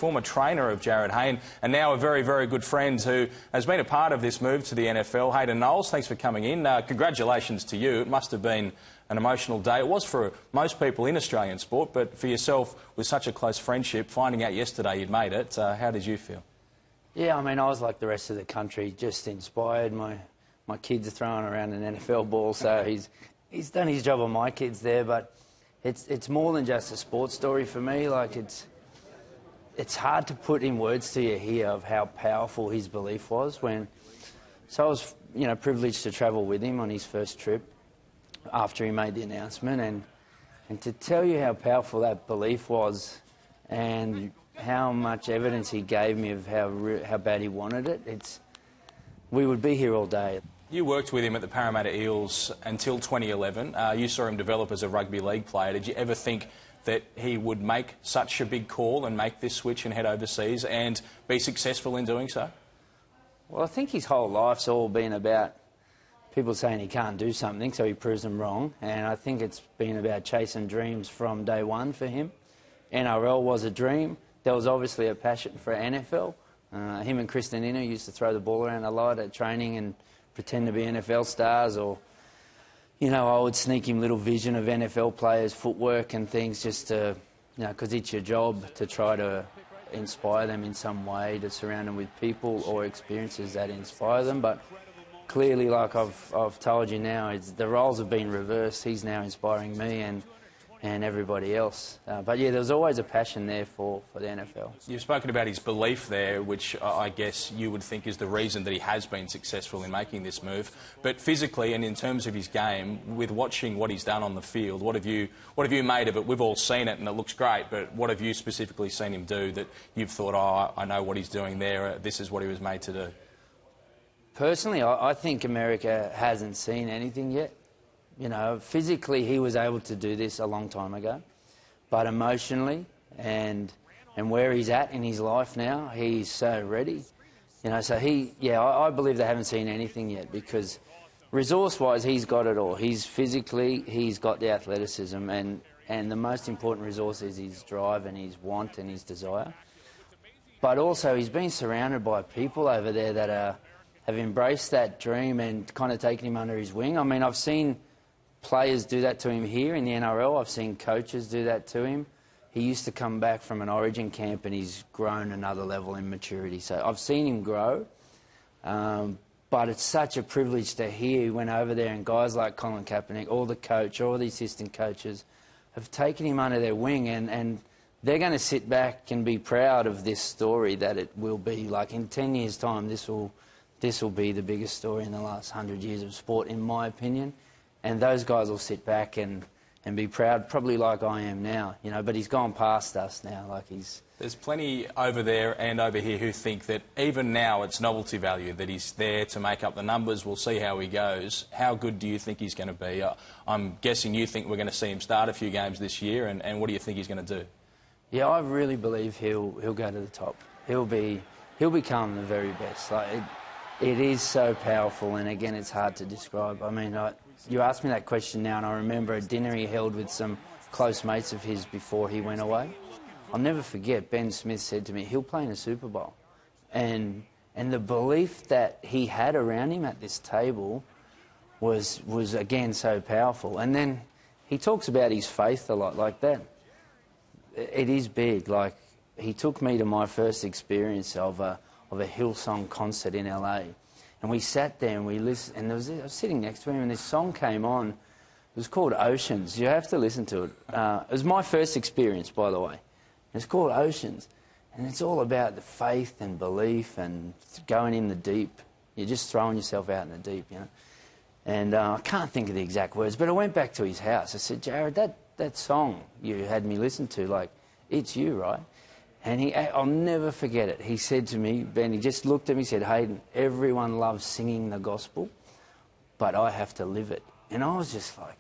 former trainer of Jarryd Hayne, and now a very, very good friend who has been a part of this move to the NFL. Hayden Knowles, thanks for coming in. Congratulations to you. It must have been an emotional day. It was for most people in Australian sport, but for yourself, with such a close friendship, finding out yesterday you'd made it, how did you feel? Yeah, I mean, I was like the rest of the country, just inspired. My kids are throwing around an NFL ball, so he's done his job on my kids there, but it's more than just a sports story for me. Like, it's hard to put in words to you here of how powerful his belief was so I was, privileged to travel with him on his first trip after he made the announcement, and to tell you how powerful that belief was and how much evidence he gave me of how bad he wanted it, we would be here all day. You worked with him at the Parramatta Eels until 2011. You saw him develop as a rugby league player. Did you ever think that he would make such a big call and make this switch and head overseas and be successful in doing so? Well, I think his whole life's all been about people saying he can't do something, so he proves them wrong. And I think it's been about chasing dreams from day one for him. NRL was a dream. There was obviously a passion for NFL. Him and Kristen Inner used to throw the ball around a lot at training and pretend to be NFL stars, or, I would sneak him little vision of NFL players' footwork and things just to, because it's your job to try to inspire them in some way, to surround them with people or experiences that inspire them. But clearly, like I've told you now, the roles have been reversed. He's now inspiring me and everybody else. But yeah, there was always a passion there for the NFL. You've spoken about his belief there, which I guess you would think is the reason that he has been successful in making this move. But physically and in terms of his game, with watching what he's done on the field, what have you made of it? We've all seen it and it looks great, but what have you specifically seen him do that you've thought, oh, I know what he's doing there, this is what he was made to do? Personally, I think America hasn't seen anything yet. Physically he was able to do this a long time ago, but emotionally and where he's at in his life now, he's so ready. So I believe they haven't seen anything yet, because resource-wise he's got it all. He's got the athleticism, and the most important resource is his drive and his want and his desire. But also he's been surrounded by people over there that have embraced that dream and kind of taken him under his wing. I mean, I've seen players do that to him here in the NRL. I've seen coaches do that to him. He used to come back from an Origin camp and he's grown another level in maturity. So I've seen him grow, but it's such a privilege to hear he went over there, and guys like Colin Kaepernick, all the assistant coaches, have taken him under their wing, and they're going to sit back and be proud of this story that it will be. Like, in 10 years' time, this will be the biggest story in the last 100 years of sport, in my opinion. And those guys will sit back and be proud, probably like I am now, but he's gone past us now. There's plenty over there and over here who think that even now it's novelty value, that he's there to make up the numbers. We'll see how he goes. How good do you think he's going to be? I'm guessing you think we're going to see him start a few games this year, and what do you think he's going to do? Yeah, I really believe he'll go to the top. He'll become the very best. It is so powerful, and again, it's hard to describe. I mean, you asked me that question now, and I remember a dinner he held with some close mates of his before he went away. I'll never forget, Ben Smith said to me, he'll play in a Super Bowl. And the belief that he had around him at this table was again so powerful. And then he talks about his faith a lot like that. It is big. Like, he took me to my first experience of a Hillsong concert in LA. And we sat there and we listened, and I was sitting next to him, and this song came on. It was called Oceans. You have to listen to it. It was my first experience, by the way. It's called Oceans. And it's all about the faith and belief and going in the deep. You're just throwing yourself out in the deep, And I can't think of the exact words, but I went back to his house. I said, Jarryd, that song you had me listen to, it's you, right? And I'll never forget it. He said to me, Ben, he just looked at me and said, Hayden, everyone loves singing the gospel, but I have to live it. And I was just like,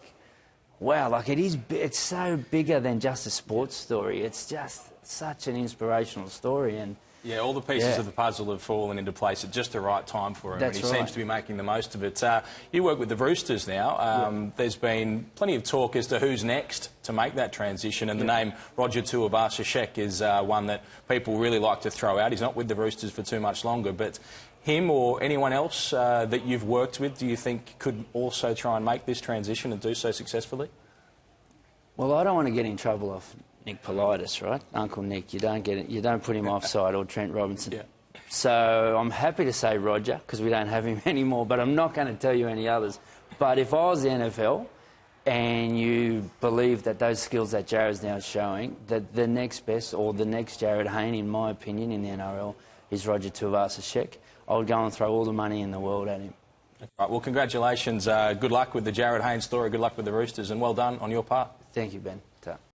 wow, it's so bigger than just a sports story. It's just such an inspirational story. Yeah, all the pieces of the puzzle have fallen into place at just the right time for him, That's and he right. seems to be making the most of it. You work with the Roosters now. There's been plenty of talk as to who's next to make that transition, and the name Roger Tuivasa-Sheck is one that people really like to throw out. He's not with the Roosters for too much longer, but him or anyone else that you've worked with, do you think could also try and make this transition and do so successfully? Well, I don't want to get in trouble off Nick Politis, right? Uncle Nick, you don't put him offside, or Trent Robinson. Yeah. So I'm happy to say Roger, because we don't have him anymore, but I'm not going to tell you any others. But if I was the NFL and you believe that those skills that Jarryd's now showing, that the next best, or the next Jarryd Hayne, in my opinion, in the NRL, is Roger Tuivasa-Sheck, I would go and throw all the money in the world at him. Right, well, congratulations. Good luck with the Jarryd Hayne story. Good luck with the Roosters, and well done on your part. Thank you, Ben. Ta.